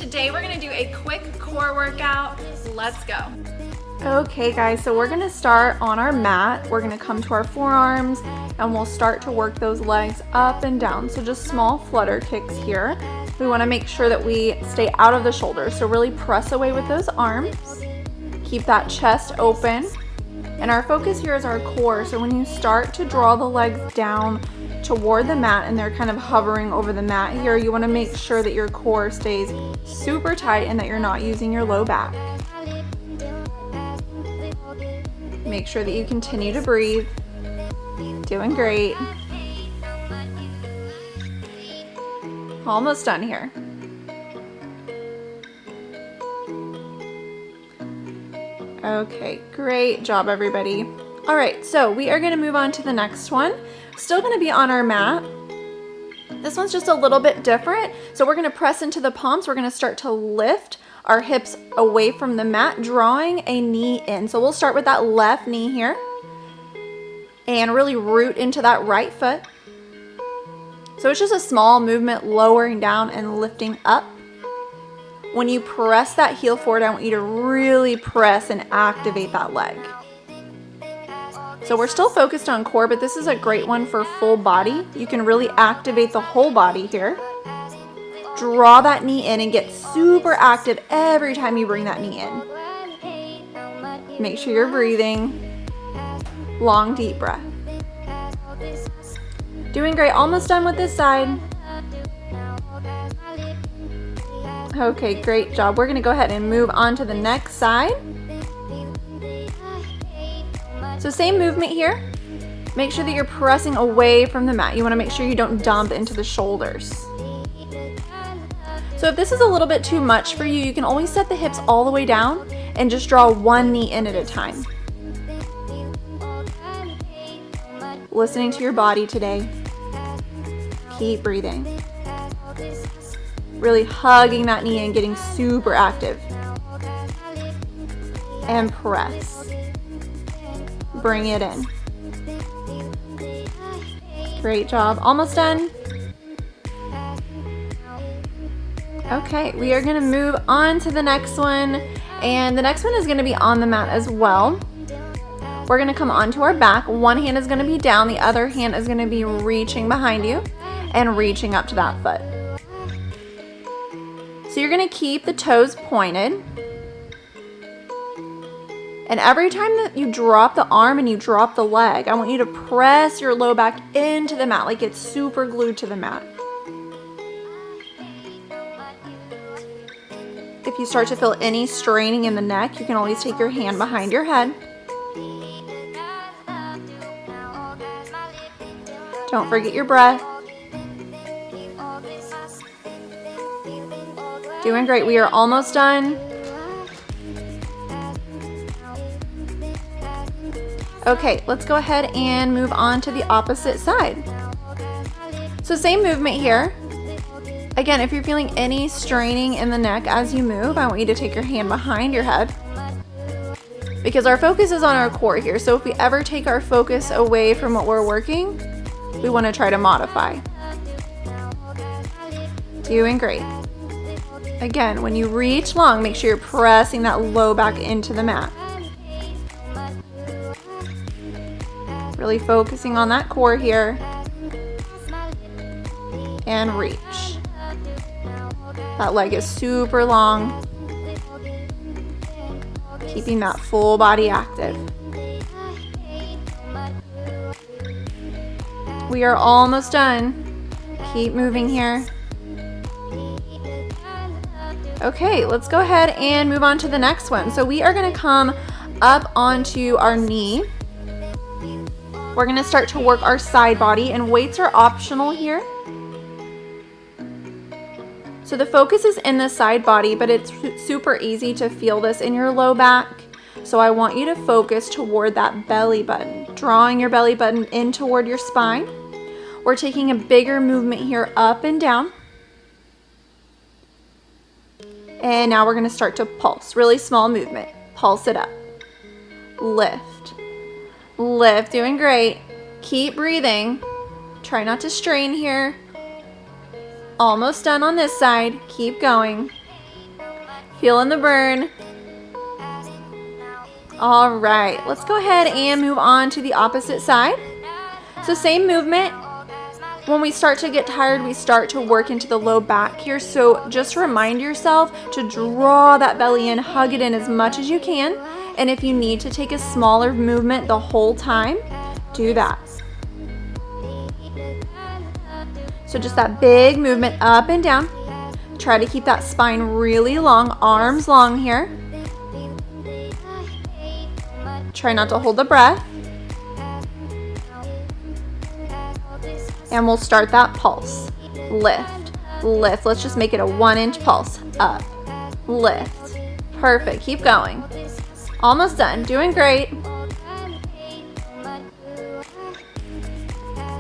Today we're gonna do a quick core workout. Let's go. Okay guys, so we're gonna start on our mat. We're gonna come to our forearms and we'll start to work those legs up and down. So just small flutter kicks here. We wanna make sure that we stay out of the shoulders. So really press away with those arms. Keep that chest open. And our focus here is our core. So when you start to draw the legs down toward the mat and they're kind of hovering over the mat here, you wanna make sure that your core stays super tight and that you're not using your low back. Make sure that you continue to breathe. Doing great. Almost done here. Okay, great job everybody. All right, so we are gonna move on to the next one. Still gonna be on our mat. This one's just a little bit different. So we're gonna press into the palms. We're gonna start to lift our hips away from the mat, drawing a knee in. So we'll start with that left knee here and really root into that right foot. So it's just a small movement, lowering down and lifting up. When you press that heel forward, I want you to really press and activate that leg. So we're still focused on core, but this is a great one for full body. You can really activate the whole body here. Draw that knee in and get super active every time you bring that knee in. Make sure you're breathing. Long, deep breath. Doing great. Almost done with this side. Okay, great job. We're gonna go ahead and move on to the next side. So same movement here. Make sure that you're pressing away from the mat. You wanna make sure you don't dump into the shoulders. So if this is a little bit too much for you, you can always set the hips all the way down and just draw one knee in at a time. Listening to your body today. Keep breathing. Really hugging that knee and getting super active. And press. Bring it in. Great job. Almost done. Okay, we are gonna move on to the next one, and the next one is gonna be on the mat as well. We're gonna come onto our back. One hand is gonna be down, the other hand is gonna be reaching behind you and reaching up to that foot. So you're gonna keep the toes pointed. And every time that you drop the arm and you drop the leg, I want you to press your low back into the mat like it's super glued to the mat. If you start to feel any straining in the neck, you can always take your hand behind your head. Don't forget your breath. Doing great. We are almost done. Okay, let's go ahead and move on to the opposite side. So same movement here. Again, if you're feeling any straining in the neck as you move, I want you to take your hand behind your head because our focus is on our core here. So if we ever take our focus away from what we're working, we want to try to modify. Doing great. Again, when you reach long, make sure you're pressing that low back into the mat. Really focusing on that core here. And reach. That leg is super long. Keeping that full body active. We are almost done. Keep moving here. Okay, let's go ahead and move on to the next one. So we are gonna come up onto our knee. We're gonna start to work our side body, and weights are optional here. So the focus is in the side body, but it's super easy to feel this in your low back. So I want you to focus toward that belly button, drawing your belly button in toward your spine. We're taking a bigger movement here up and down. And now we're gonna start to pulse, really small movement. Pulse it up. Lift. Lift, doing great. Keep breathing. Try not to strain here. Almost done on this side. Keep going. Feeling the burn. All right, let's go ahead and move on to the opposite side. So same movement. When we start to get tired, we start to work into the low back here. So just remind yourself to draw that belly in, hug it in as much as you can. And if you need to take a smaller movement the whole time, do that. So just that big movement up and down. Try to keep that spine really long, arms long here. Try not to hold the breath. And we'll start that pulse. Lift, lift. Let's just make it a 1-inch pulse. Up, lift. Perfect, keep going. Almost done, doing great.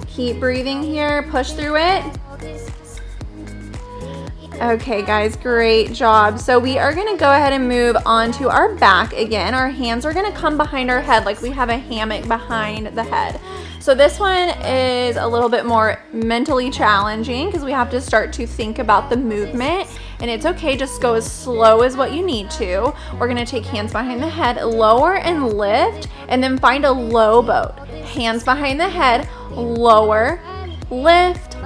Keep breathing here, push through it. Okay guys, great job. So we are gonna go ahead and move on to our back again. Our hands are gonna come behind our head like we have a hammock behind the head. So this one is a little bit more mentally challenging because we have to start to think about the movement, and it's okay, just go as slow as what you need to. We're gonna take hands behind the head, lower and lift, and then find a low boat. Hands behind the head, lower, lift,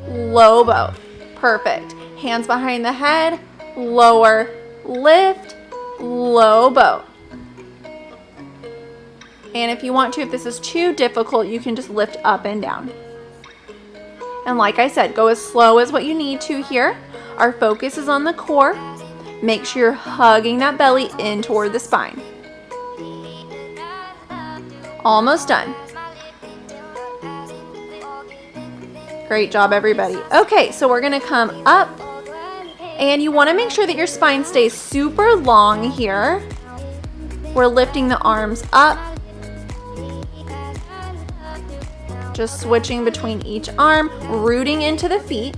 low boat. Perfect. Hands behind the head, lower, lift, low boat. And if you want to, if this is too difficult, you can just lift up and down. And like I said, go as slow as what you need to here. Our focus is on the core. Make sure you're hugging that belly in toward the spine. Almost done. Great job, everybody. Okay, so we're gonna come up, and you wanna make sure that your spine stays super long here. We're lifting the arms up. Just switching between each arm, rooting into the feet.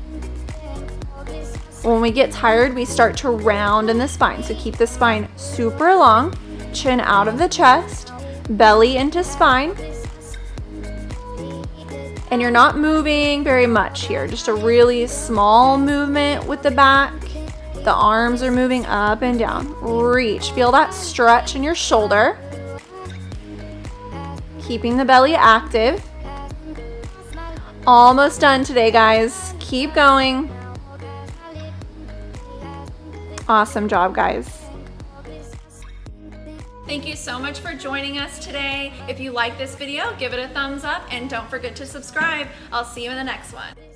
When we get tired, we start to round in the spine. So keep the spine super long, chin out of the chest, belly into spine. And you're not moving very much here, just a really small movement with the back. The arms are moving up and down. Reach, feel that stretch in your shoulder. Keeping the belly active. Almost done today, guys. Keep going. Awesome job, guys. Thank you so much for joining us today. If you like this video, give it a thumbs up and don't forget to subscribe. I'll see you in the next one.